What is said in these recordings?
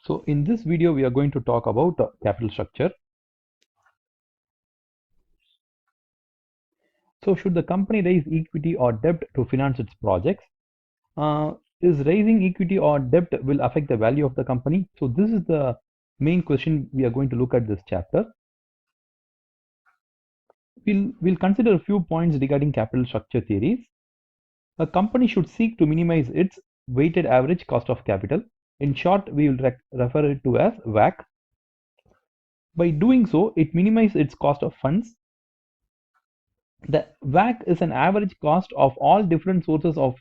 So in this video, we are going to talk about capital structure. So should the company raise equity or debt to finance its projects? Is raising equity or debt will affect the value of the company? So this is the main question we are going to look at this chapter. We'll consider a few points regarding capital structure theories. A company should seek to minimize its weighted average cost of capital. In short, we will refer it to as WACC. By doing so, it minimizes its cost of funds. The WACC is an average cost of all different sources of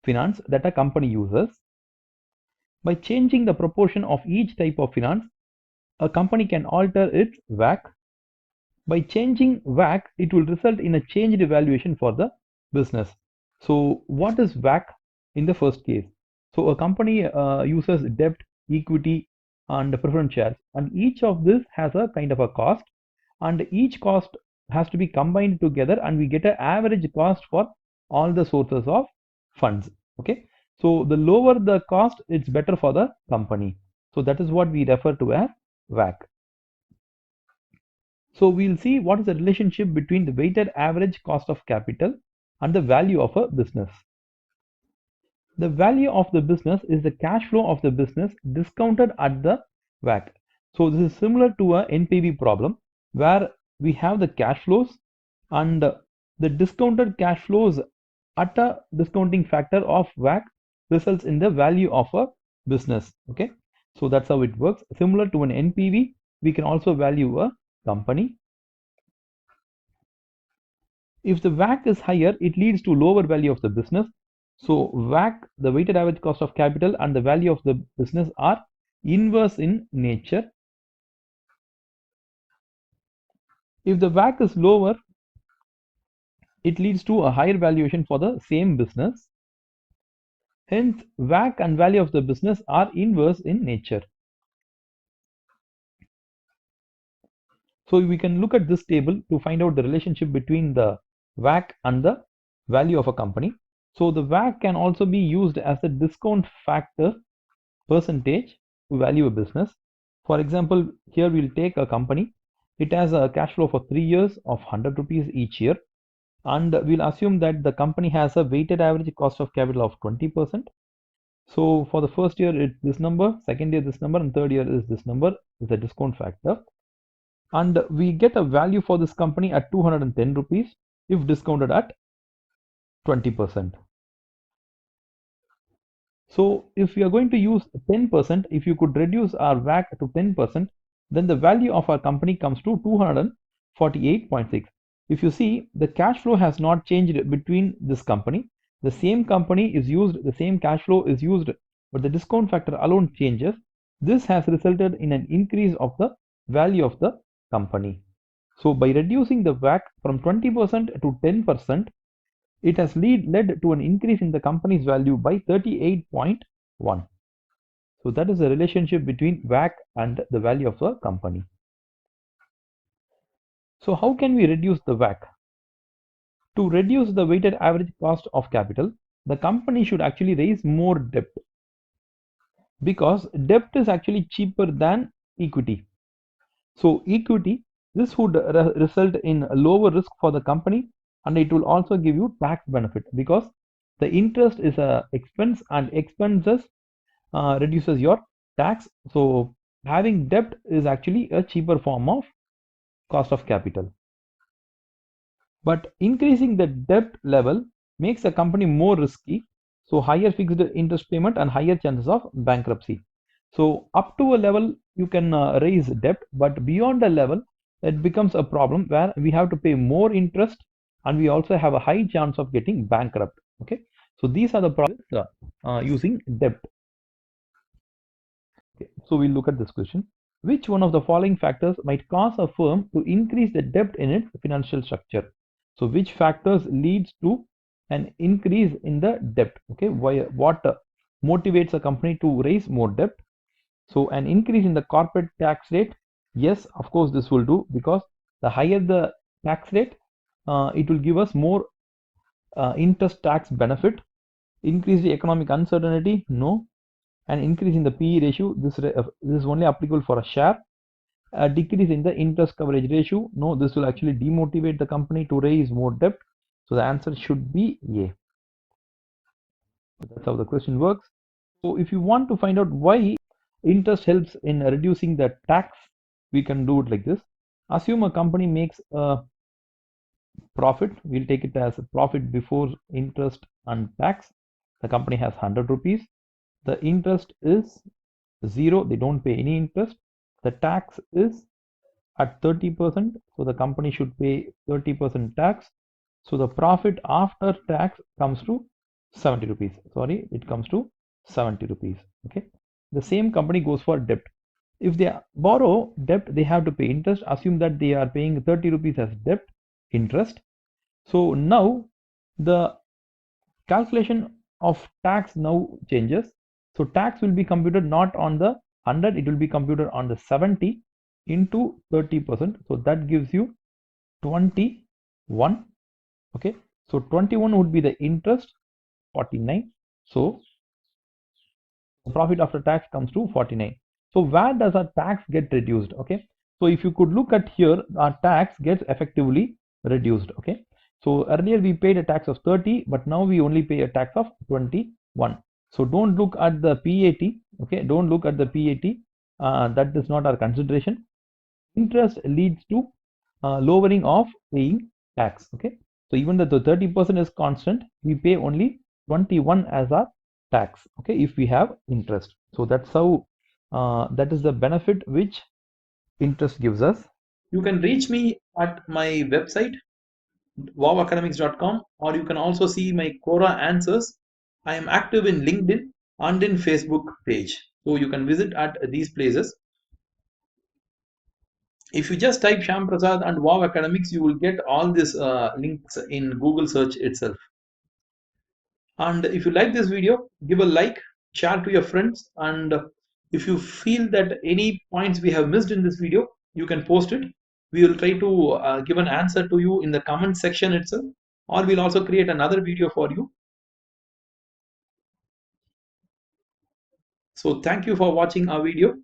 finance that a company uses. By changing the proportion of each type of finance, a company can alter its WACC. By changing WACC, it will result in a changed valuation for the business. So what is WACC in the first case? So a company uses debt, equity, and preference shares, and each of this has a kind of a cost, and each cost has to be combined together, and we get an average cost for all the sources of funds. Okay, so the lower the cost, it's better for the company. So that is what we refer to as WACC. So we'll see what is the relationship between the weighted average cost of capital and the value of a business. The value of the business is the cash flow of the business discounted at the WACC. So this is similar to a NPV problem where we have the cash flows and the discounted cash flows at a discounting factor of WACC results in the value of a business. Okay, so that's how it works. Similar to an NPV, we can also value a company. If the WACC is higher, it leads to lower value of the business. So WACC, the weighted average cost of capital, and the value of the business are inverse in nature. If the WACC is lower, it leads to a higher valuation for the same business. Hence, WACC and value of the business are inverse in nature. So we can look at this table to find out the relationship between the WACC and the value of a company. So the WACC can also be used as a discount factor percentage to value a business. For example, here we'll take a company. It has a cash flow for 3 years of 100 rupees each year, and we'll assume that the company has a weighted average cost of capital of 20%. So for the first year it's this number, second year this number, and third year is this number is the discount factor. And we get a value for this company at 210 rupees if discounted at 20%. So if we are going to use 10%, if you could reduce our WACC to 10%, then the value of our company comes to 248.6. If you see, the cash flow has not changed between this company. The same company is used, the same cash flow is used, but the discount factor alone changes. This has resulted in an increase of the value of the company. So by reducing the WACC from 20% to 10%, it has led to an increase in the company's value by 38.1. So that is the relationship between WACC and the value of the company. So how can we reduce the WACC? To reduce the weighted average cost of capital, the company should actually raise more debt, because debt is actually cheaper than equity. So equity, this would result in a lower risk for the company, and it will also give you tax benefit because the interest is a expense, and expenses reduces your tax. So having debt is actually a cheaper form of cost of capital. But increasing the debt level makes a company more risky. So higher fixed interest payment and higher chances of bankruptcy. So up to a level you can raise debt, but beyond a level it becomes a problem where we have to pay more interest, and we also have a high chance of getting bankrupt. Okay, so these are the problems using debt. Okay, so we'll look at this question. Which one of the following factors might cause a firm to increase the debt in its financial structure? So which factors leads to an increase in the debt? Okay, what motivates a company to raise more debt? So an increase in the corporate tax rate, yes, of course this will do, because the higher the tax rate, it will give us more interest tax benefit. Increase the economic uncertainty, no. An increase in the PE ratio, this is only applicable for a share. A decrease in the interest coverage ratio, no, this will actually demotivate the company to raise more debt. So the answer should be A. That's how the question works. So if you want to find out why interest helps in reducing the tax, we can do it like this. Assume a company makes a profit. We'll take it as a profit before interest and tax. The company has 100 rupees. The interest is 0. They don't pay any interest. The tax is at 30%. So the company should pay 30% tax. So the profit after tax comes to 70 rupees. Sorry, it comes to 70 rupees. Okay. The same company goes for debt. If they borrow debt, they have to pay interest. Assume that they are paying 30 rupees as debt interest. So now the calculation of tax now changes. So tax will be computed not on the 100, it will be computed on the 70 into 30%. So that gives you 21. Okay, so 21 would be the interest, 49. So the profit after tax comes to 49. So where does our tax get reduced? Okay, so if you could look at here, our tax gets effectively reduced. Okay, so earlier we paid a tax of 30, but now we only pay a tax of 21. So don't look at the PAT. Okay, don't look at the PAT. That is not our consideration. Interest leads to lowering of paying tax. Okay, so even though the 30% is constant, we pay only 21 as our tax. Okay, if we have interest. So that's how that is the benefit which interest gives us. You can reach me at my website wowacademics.com, or you can also see my Quora answers. I am active in LinkedIn and in Facebook page, so you can visit at these places. If you just type Shyam Prasad and Wow Academics, you will get all these links in Google search itself. And if you like this video, give a like, share to your friends, and if you feel that any points we have missed in this video, you can post it. We will try to give an answer to you in the comment section itself, or we'll also create another video for you. So thank you for watching our video.